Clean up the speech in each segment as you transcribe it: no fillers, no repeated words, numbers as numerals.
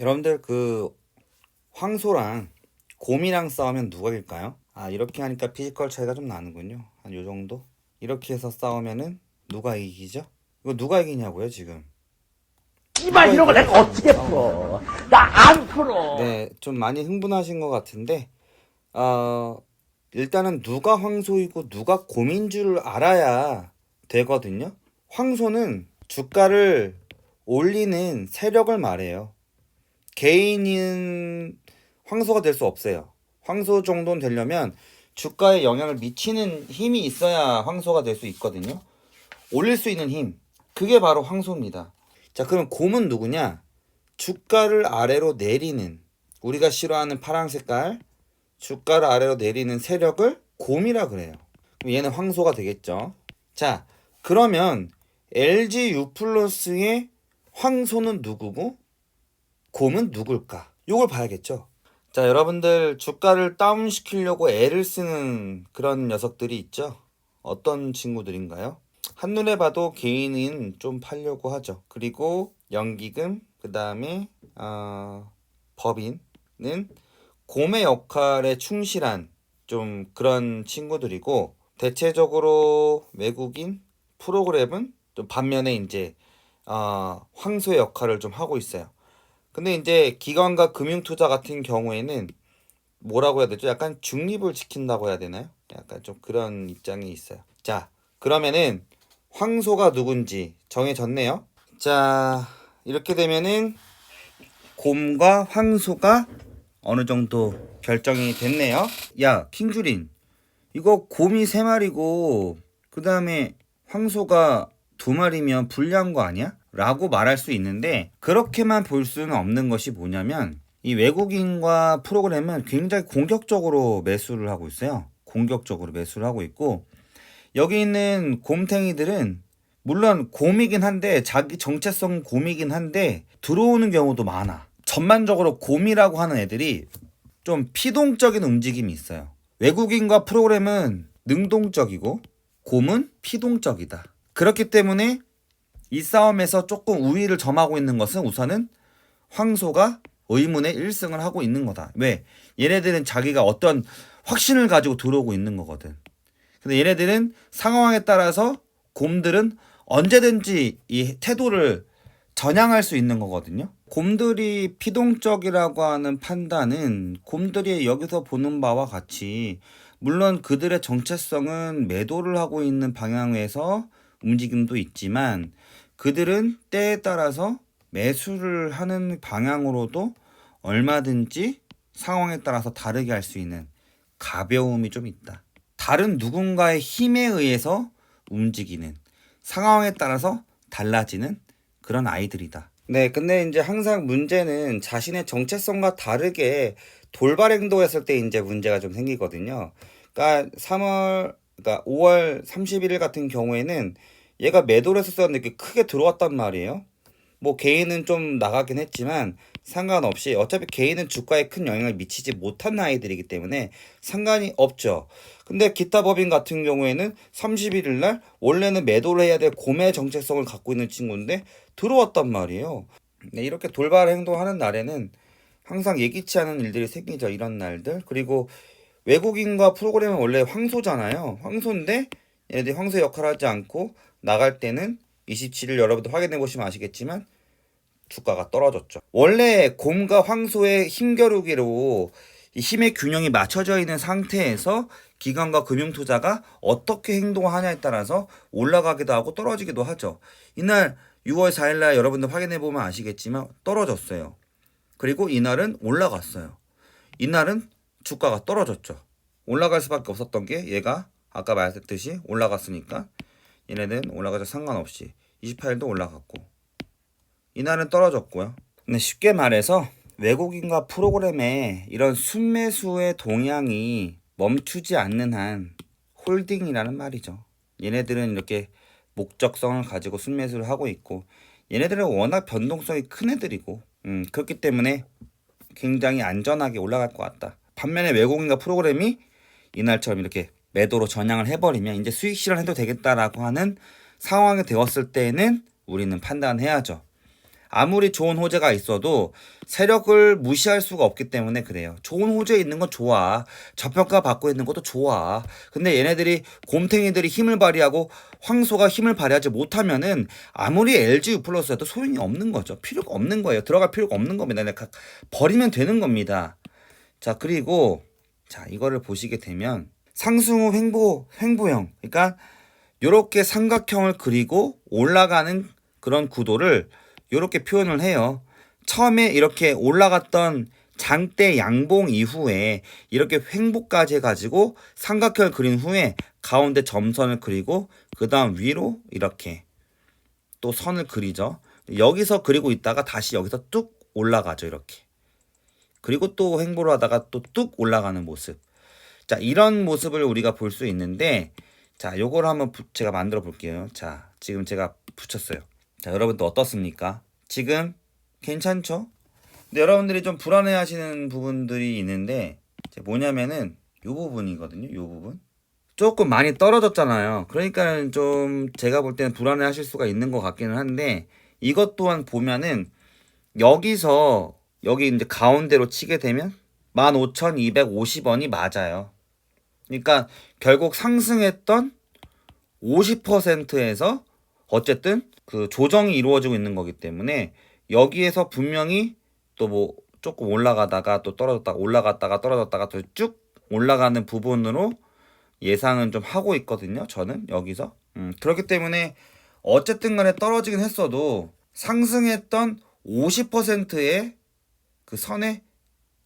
여러분들 황소랑 곰이랑 싸우면 누가 이길까요? 이렇게 하니까 피지컬 차이가 좀 나는군요. 한 요 정도? 이렇게 해서 싸우면은 누가 이기죠? 이거 누가 이기냐고요, 지금? 이발 이런 거 내가 어떻게 풀어? 나 안 풀어. 네, 좀 많이 흥분하신 것 같은데, 일단은 누가 황소이고 누가 곰인 줄 알아야 되거든요. 황소는 주가를 올리는 세력을 말해요. 개인은 황소가 될 수 없어요. 황소 정도는 되려면 주가에 영향을 미치는 힘이 있어야 황소가 될 수 있거든요. 올릴 수 있는 힘. 그게 바로 황소입니다. 자, 그럼 곰은 누구냐? 주가를 아래로 내리는, 우리가 싫어하는 파란 색깔, 주가를 아래로 내리는 세력을 곰이라 그래요. 그럼 얘는 황소가 되겠죠. 자, 그러면 LG U+의 황소는 누구고 곰은 누굴까? 요걸 봐야겠죠. 자, 여러분들 주가를 다운시키려고 애를 쓰는 그런 녀석들이 있죠. 어떤 친구들인가요? 한눈에 봐도 개인은 좀 팔려고 하죠. 그리고 연기금, 그 다음에 법인은 곰의 역할에 충실한 좀 그런 친구들이고, 대체적으로 외국인 프로그램은 좀 반면에 이제 황소의 역할을 좀 하고 있어요. 근데 이제 기관과 금융투자 같은 경우에는 뭐라고 해야 되죠? 약간 중립을 지킨다고 해야 되나요? 약간 좀 그런 입장이 있어요. 자, 그러면은 황소가 누군지 정해졌네요. 자, 이렇게 되면은 곰과 황소가 어느 정도 결정이 됐네요. 야, 킹주린, 이거 곰이 3마리고 그 다음에 황소가 2마리면 불리한 거 아니야? 라고 말할 수 있는데, 그렇게만 볼 수는 없는 것이 뭐냐면, 이 외국인과 프로그램은 굉장히 공격적으로 매수를 하고 있어요. 공격적으로 매수를 하고 있고, 여기 있는 곰탱이들은 물론 곰이긴 한데, 자기 정체성 곰이긴 한데 들어오는 경우도 많아. 전반적으로 곰이라고 하는 애들이 좀 피동적인 움직임이 있어요. 외국인과 프로그램은 능동적이고 곰은 피동적이다. 그렇기 때문에 이 싸움에서 조금 우위를 점하고 있는 것은 우선은 황소가 의문의 1승을 하고 있는 거다. 왜? 얘네들은 자기가 어떤 확신을 가지고 들어오고 있는 거거든. 근데 얘네들은 상황에 따라서 곰들은 언제든지 이 태도를 전향할 수 있는 거거든요. 곰들이 피동적이라고 하는 판단은 곰들이 여기서 보는 바와 같이, 물론 그들의 정체성은 매도를 하고 있는 방향에서 움직임도 있지만, 그들은 때에 따라서 매수를 하는 방향으로도 얼마든지 상황에 따라서 다르게 할 수 있는 가벼움이 좀 있다. 다른 누군가의 힘에 의해서 움직이는, 상황에 따라서 달라지는 그런 아이들이다. 네, 근데 이제 항상 문제는 자신의 정체성과 다르게 돌발 행동했을 때 이제 문제가 좀 생기거든요. 그러니까 5월 31일 같은 경우에는 얘가 매도를 했었는데 크게 들어왔단 말이에요. 뭐 개인은 좀 나가긴 했지만 상관없이, 어차피 개인은 주가에 큰 영향을 미치지 못한 아이들이기 때문에 상관이 없죠. 근데 기타 법인 같은 경우에는 31일 날 원래는 매도를 해야 될 곰의 정체성을 갖고 있는 친구인데 들어왔단 말이에요. 네, 이렇게 돌발 행동하는 날에는 항상 예기치 않은 일들이 생기죠. 이런 날들. 그리고 외국인과 프로그램은 원래 황소잖아요. 황소인데 얘네들이 황소 역할을 하지 않고 나갈 때는 27일 여러분들 확인해 보시면 아시겠지만 주가가 떨어졌죠. 원래 곰과 황소의 힘겨루기로 이 힘의 균형이 맞춰져 있는 상태에서 기관과 금융투자가 어떻게 행동하냐에 따라서 올라가기도 하고 떨어지기도 하죠. 이날 6월 4일날 여러분들 확인해 보면 아시겠지만 떨어졌어요. 그리고 이날은 올라갔어요. 이날은 주가가 떨어졌죠. 올라갈 수밖에 없었던 게 얘가 아까 말했듯이 올라갔으니까 얘네는 올라가자 상관없이 28일도 올라갔고 이날은 떨어졌고요. 근데 쉽게 말해서 외국인과 프로그램의 이런 순매수의 동향이 멈추지 않는 한 홀딩이라는 말이죠. 얘네들은 이렇게 목적성을 가지고 순매수를 하고 있고, 얘네들은 워낙 변동성이 큰 애들이고, 그렇기 때문에 굉장히 안전하게 올라갈 것 같다. 반면에 외국인과 프로그램이 이날처럼 이렇게 매도로 전향을 해버리면 이제 수익 실현해도 되겠다라고 하는 상황이 되었을 때는 우리는 판단해야죠. 아무리 좋은 호재가 있어도 세력을 무시할 수가 없기 때문에 그래요. 좋은 호재 있는 건 좋아. 저평가 받고 있는 것도 좋아. 근데 얘네들이 곰탱이들이 힘을 발휘하고 황소가 힘을 발휘하지 못하면은 아무리 LG U 플러스여도 소용이 없는 거죠. 필요가 없는 거예요. 들어갈 필요가 없는 겁니다. 그냥 버리면 되는 겁니다. 자, 그리고 자, 이거를 보시게 되면 상승 후 횡보형. 그러니까 요렇게 삼각형을 그리고 올라가는 그런 구도를 요렇게 표현을 해요. 처음에 이렇게 올라갔던 장대 양봉 이후에 이렇게 횡보까지 해가지고 삼각형을 그린 후에 가운데 점선을 그리고 그 다음 위로 이렇게 또 선을 그리죠. 여기서 그리고 있다가 다시 여기서 뚝 올라가죠. 이렇게. 그리고 또 횡보를 하다가 또 뚝 올라가는 모습. 자, 이런 모습을 우리가 볼 수 있는데, 자, 요걸 한번 제가 만들어 볼게요. 자, 지금 제가 붙였어요. 자, 여러분도 어떻습니까? 지금 괜찮죠? 근데 여러분들이 좀 불안해 하시는 부분들이 있는데, 뭐냐면은 요 부분이거든요. 요 부분. 조금 많이 떨어졌잖아요. 그러니까 좀 제가 볼 때는 불안해 하실 수가 있는 것 같기는 한데, 이것 또한 보면은 여기서 여기 이제 가운데로 치게 되면 15,250원이 맞아요. 그러니까 결국 상승했던 50%에서 어쨌든 그 조정이 이루어지고 있는 거기 때문에 여기에서 분명히 또 뭐 조금 올라가다가 또 떨어졌다가 올라갔다가 떨어졌다가 또 쭉 올라가는 부분으로 예상은 좀 하고 있거든요. 저는 여기서. 그렇기 때문에 어쨌든 간에 떨어지긴 했어도 상승했던 50%의 그 선에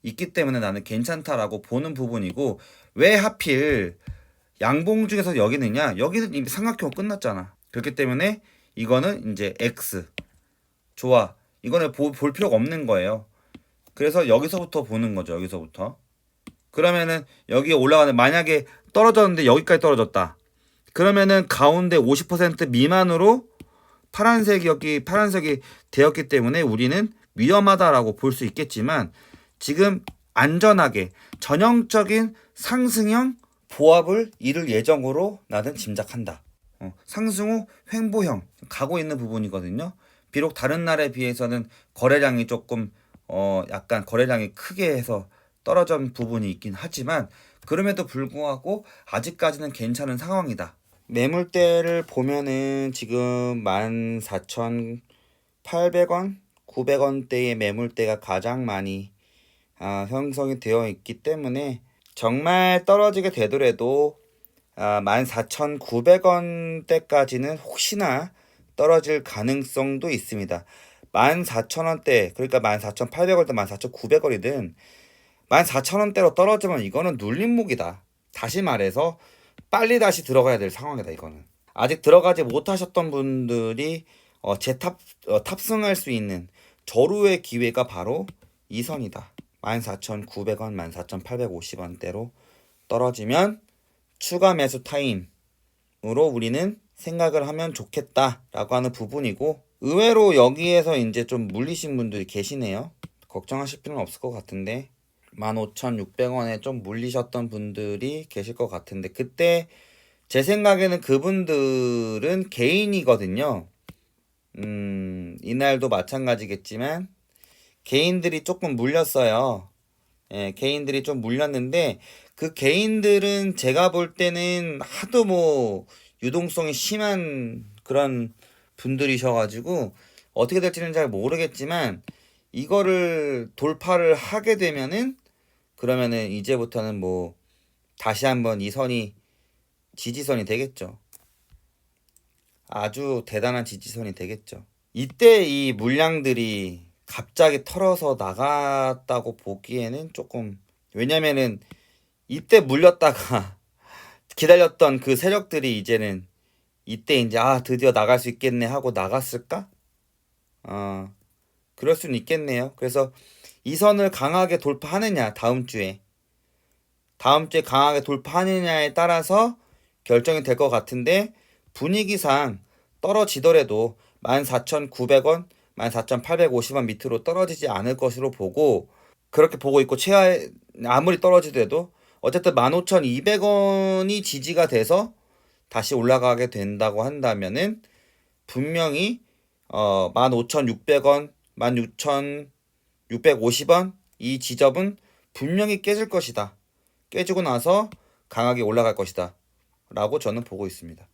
있기 때문에 나는 괜찮다라고 보는 부분이고, 왜 하필 양봉 중에서 여기느냐? 여기는 이미 삼각형 끝났잖아. 그렇기 때문에 이거는 이제 X. 좋아. 이거는 볼 필요가 없는 거예요. 그래서 여기서부터 보는 거죠. 여기서부터. 그러면은 여기에 올라가는, 만약에 떨어졌는데 여기까지 떨어졌다. 그러면은 가운데 50% 미만으로 파란색이 되었기 때문에 우리는 위험하다라고 볼 수 있겠지만, 지금 안전하게 전형적인 상승형 보합을 이룰 예정으로 나는 짐작한다. 상승 후 횡보형 가고 있는 부분이거든요. 비록 다른 날에 비해서는 거래량이 조금 약간 거래량이 크게 해서 떨어진 부분이 있긴 하지만, 그럼에도 불구하고 아직까지는 괜찮은 상황이다. 매물대를 보면은 지금 14,800원, 900원대의 매물대가 가장 많이 형성이 되어 있기 때문에 정말 떨어지게 되더라도 14,900원대까지는 혹시나 떨어질 가능성도 있습니다. 14,000원대, 그러니까 14,800원대, 14,900원이든 14,000원대로 떨어지면 이거는 눌림목이다. 다시 말해서 빨리 다시 들어가야 될 상황이다. 이거는 아직 들어가지 못하셨던 분들이 탑승할 수 있는 절호의 기회가 바로 이 선이다. 14,900원, 14,850원대로 떨어지면 추가 매수 타임으로 우리는 생각을 하면 좋겠다라고 하는 부분이고, 의외로 여기에서 이제 좀 물리신 분들이 계시네요. 걱정하실 필요는 없을 것 같은데 15,600원에 좀 물리셨던 분들이 계실 것 같은데, 그때 제 생각에는 그분들은 개인이거든요. 이날도 마찬가지겠지만 개인들이 조금 물렸어요. 예, 개인들이 좀 물렸는데 그 개인들은 제가 볼 때는 하도 뭐 유동성이 심한 그런 분들이셔가지고 어떻게 될지는 잘 모르겠지만, 이거를 돌파를 하게 되면은 그러면은 이제부터는 뭐 다시 한번 이 선이 지지선이 되겠죠. 아주 대단한 지지선이 되겠죠. 이때 이 물량들이 갑자기 털어서 나갔다고 보기에는 조금, 왜냐면은 이때 물렸다가 기다렸던 그 세력들이 이제는 이때 이제 드디어 나갈 수 있겠네 하고 나갔을까? 그럴 수는 있겠네요. 그래서 이 선을 강하게 돌파하느냐, 다음 주에 강하게 돌파하느냐에 따라서 결정이 될 것 같은데, 분위기상 떨어지더라도 14,900원, 14,850원 밑으로 떨어지지 않을 것으로 보고, 그렇게 보고 있고, 아무리 떨어지더라도 어쨌든 15,200원이 지지가 돼서 다시 올라가게 된다고 한다면은 분명히 15,600원, 16,650원 이 지점은 분명히 깨질 것이다. 깨지고 나서 강하게 올라갈 것이다. 라고 저는 보고 있습니다.